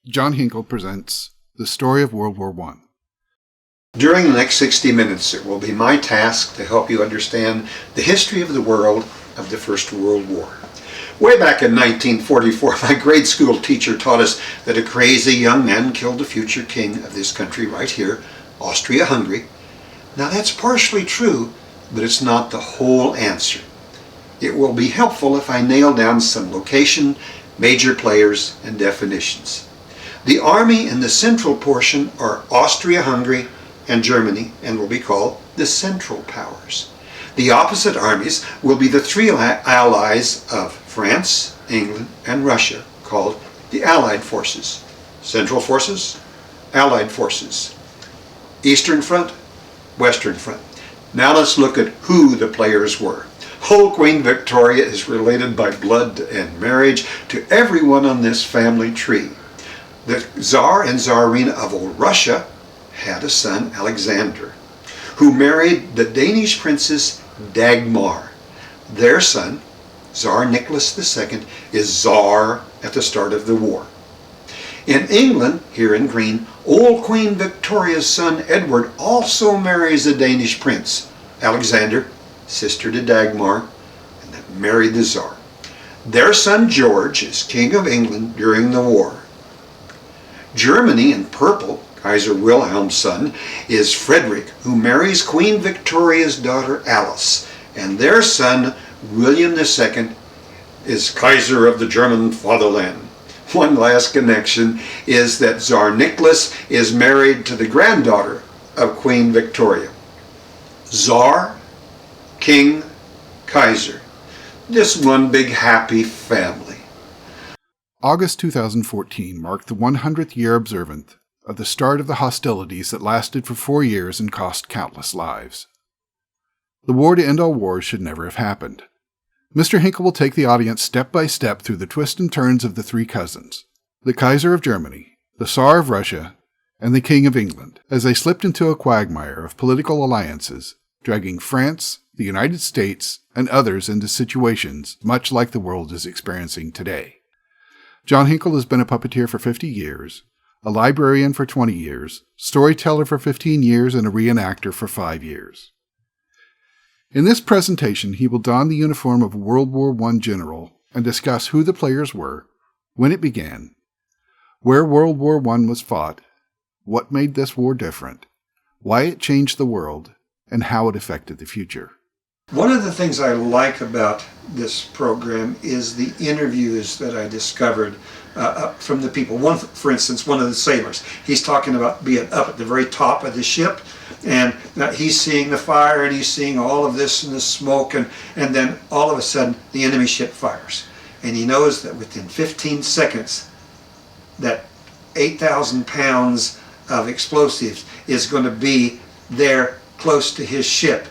John Hinkle presents The Story of World War I. During the next 60 minutes, it will be my task to help you understand the history of the world of the First World War. Way back in 1944, my grade school teacher taught us that a crazy young man killed the future king of this country right here, Austria-Hungary. Now that's partially true, but it's not the whole answer. It will be helpful if I nail down some location, major players, and definitions. The army in the central portion are Austria-Hungary and Germany, and will be called the Central Powers. The opposite armies will be the three allies of France, England, and Russia, called the Allied Forces. Central Forces, Allied Forces. Eastern Front, Western Front. Now let's look at who the players were. Whole Queen Victoria is related by blood and marriage to everyone on this family tree. The Tsar and Tsarina of old Russia had a son, Alexander, who married the Danish princess Dagmar. Their son, Tsar Nicholas II, is Tsar at the start of the war. In England, here in green, old Queen Victoria's son Edward also marries a Danish prince, Alexander, sister to Dagmar, and that married the Tsar. Their son George is King of England during the war. Germany, in purple, Kaiser Wilhelm's son, is Frederick, who marries Queen Victoria's daughter Alice, and their son William II is Kaiser of the German fatherland. One last connection is that Tsar Nicholas is married to the granddaughter of Queen Victoria. Tsar, King, Kaiser. Just one big happy family. August 2014 marked the 100th year observant of the start of the hostilities that lasted for 4 years and cost countless lives. The war to end all wars should never have happened. Mr. Hinkle will take the audience step by step through the twists and turns of the three cousins, the Kaiser of Germany, the Tsar of Russia, and the King of England, as they slipped into a quagmire of political alliances, dragging France, the United States, and others into situations much like the world is experiencing today. John Hinkle has been a puppeteer for 50 years, a librarian for 20 years, storyteller for 15 years, and a reenactor for 5 years. In this presentation, he will don the uniform of a World War I general and discuss who the players were, when it began, where World War I was fought, what made this war different, why it changed the world, and how it affected the future. One of the things I like about this program is the interviews that I discovered from the people. One, for instance, one of the sailors, he's talking about being up at the very top of the ship, and he's seeing the fire, and he's seeing all of this and the smoke, and then all of a sudden the enemy ship fires. And he knows that within 15 seconds that 8,000 pounds of explosives is going to be there close to his ship.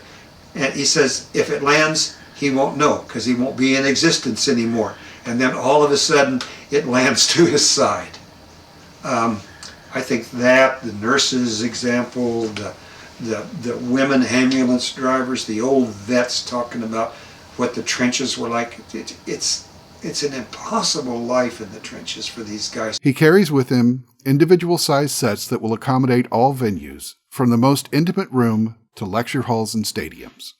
And he says if it lands, he won't know because he won't be in existence anymore. And then all of a sudden, it lands to his side. I think that, the nurses' example, the women ambulance drivers, the old vets talking about what the trenches were like. It's an impossible life in the trenches for these guys. He carries with him individual-sized sets that will accommodate all venues, from the most intimate room to lecture halls and stadiums.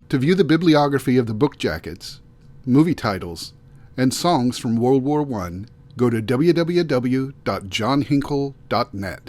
To view the bibliography of the book jackets, movie titles, and songs from World War I, go to www.johnhinkle.net.